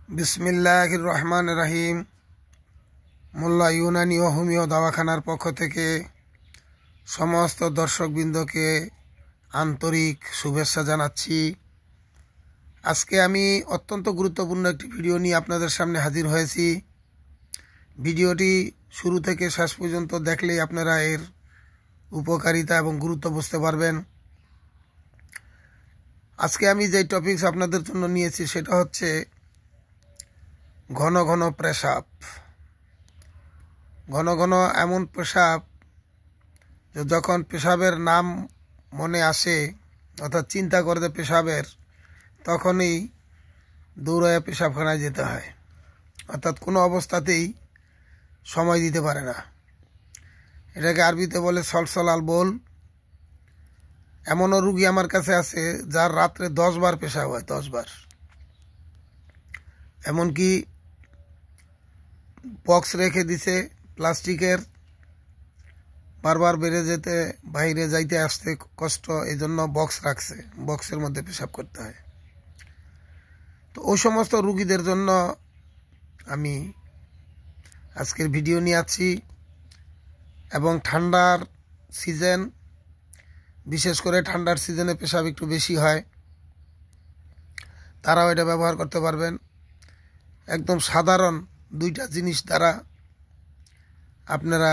বিসমিল্লাহির রহমানির রহিম। মোল্লা ইউনানি ও হোমিও দাওয়াখানার পক্ষ থেকে সমস্ত দর্শকবৃন্দকে আন্তরিক শুভেচ্ছা জানাচ্ছি। আজকে আমি অত্যন্ত গুরুত্বপূর্ণ একটি ভিডিও নিয়ে আপনাদের সামনে হাজির হয়েছি। ভিডিওটি শুরু থেকে শেষ পর্যন্ত দেখলেই আপনারা এর উপকারিতা এবং গুরুত্ব বুঝতে পারবেন। আজকে আমি যে টপিকস আপনাদের জন্য নিয়েছি সেটা হচ্ছে ঘন ঘন পেশাব। ঘন ঘন এমন পেশাব যে যখন পেশাবের নাম মনে আসে অর্থাৎ চিন্তা করতে পেশাবের, তখনই দৌড়ায় পেশাবখানায় যেতে হয়, অর্থাৎ কোনো অবস্থাতেই সময় দিতে পারে না। এটাকে আরবিতে বলে সলসলাল বোল। এমনও রুগী আমার কাছে আছে যার রাত্রে 10 বার পেশাব হয়, 10 বার। এমনকি বক্স রেখে দিছে প্লাস্টিকের, বারবার বেড়ে যেতে বাইরে যাইতে আসতে কষ্ট, এই জন্য বক্স রাখছে, বক্সের মধ্যে পেশাব করতে হয়। তো ওই সমস্ত রুগীদের জন্য আমি আজকের ভিডিও নিয়ে আছি। এবং ঠান্ডার সিজন, বিশেষ করে ঠান্ডার সিজনে পেশাব একটু বেশি হয়, তারাও এটা ব্যবহার করতে পারবেন। একদম সাধারণ দুইটা জিনিস দ্বারা আপনারা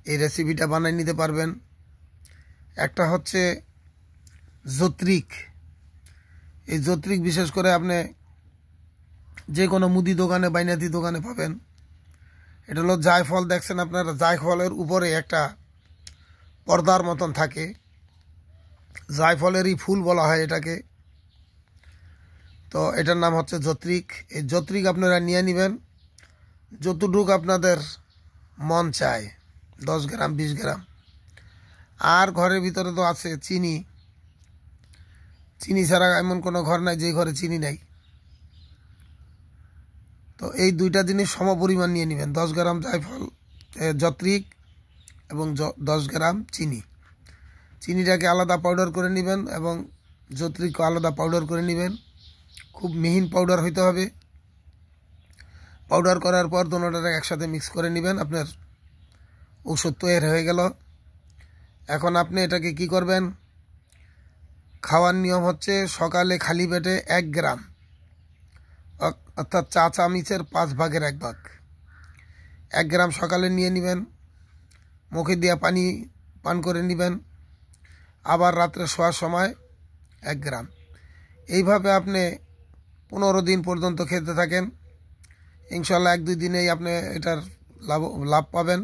এই রেসিপিটা বানিয়ে নিতে পারবেন। একটা হচ্ছে যতৃক। এই যতৃক বিশেষ করে আপনি যে কোনো মুদি দোকানে, বাইনাতি দোকানে পাবেন। এটা হলো জায়ফল। দেখছেন আপনারা, জায়ফলের উপরে একটা পর্দার মতন থাকে, জায়ফলেরই ফুল বলা হয় এটাকে। তো এটার নাম হচ্ছে যতৃক। এই যতৃক আপনারা নিয়ে নেবেন যতটুকু আপনাদের মন চায়, 10 গ্রাম 20 গ্রাম। আর ঘরের ভিতরে তো আছে চিনি। চিনি ছাড়া এমন কোনো ঘর নাই যে ঘরে চিনি নাই। তো এই দুইটা জিনিস সম পরিমাণ নিয়ে নেবেন, 10 গ্রাম জায়ফল যতৃক এবং 10 গ্রাম চিনি। চিনিটাকে আলাদা পাউডার করে নেবেন এবং যতৃকও আলাদা পাউডার করে নেবেন। খুব মিহিন পাউডার হইতে হবে। পাউডার করার পর দুটোটাকে একসাথে মিক্স করে নেবেন। আপনার ঔষধ তৈরি হয়ে গেল। এখন আপনি এটাকে কি করবেন, খাওয়ার নিয়ম হচ্ছে সকালে খালি পেটে 1 গ্রাম, অর্থাৎ চা চামচের 5 ভাগের 1 ভাগ, 1 গ্রাম সকালে নিয়ে নেবেন। মুখে দিয়ে পানি পান করে নেবেন। আবার রাত্রে শোয়ার সময় 1 গ্রাম। এইভাবে আপনি 15 দিন পর্যন্ত খেতে থাকেন। ইনশাল্লাহ 1-2 দিনেই আপনি এটার লাভ পাবেন।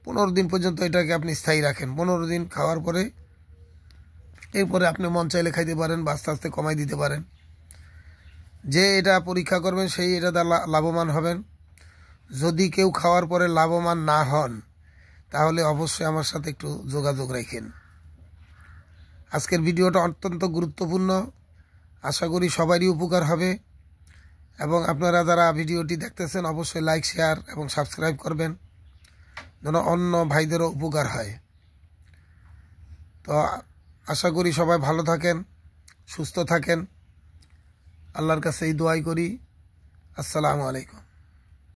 15 দিন পর্যন্ত এটাকে আপনি স্থায়ী রাখেন। 15 দিন খাওয়ার পরে এরপরে আপনি মন চাইলে খাইতে পারেন বা আস্তে আস্তে কমাই দিতে পারেন। যে এটা পরীক্ষা করবেন সেই এটা লাভবান হবেন। যদি কেউ খাওয়ার পরে লাভবান না হন তাহলে অবশ্যই আমার সাথে একটু যোগাযোগ রাখেন। আজকের ভিডিওটা অত্যন্ত গুরুত্বপূর্ণ। আশা করি সবারই উপকার হবে। এবং আপনারা যারা ভিডিওটি দেখতেছেন অবশ্যই লাইক, শেয়ার এবং সাবস্ক্রাইব করবেন, যেন অন্য ভাইদেরও উপকার হয়। তো আশা করি সবাই ভালো থাকেন, সুস্থ থাকেন। আল্লাহর কাছে এই দোয়াই করি। আসসালামু আলাইকুম।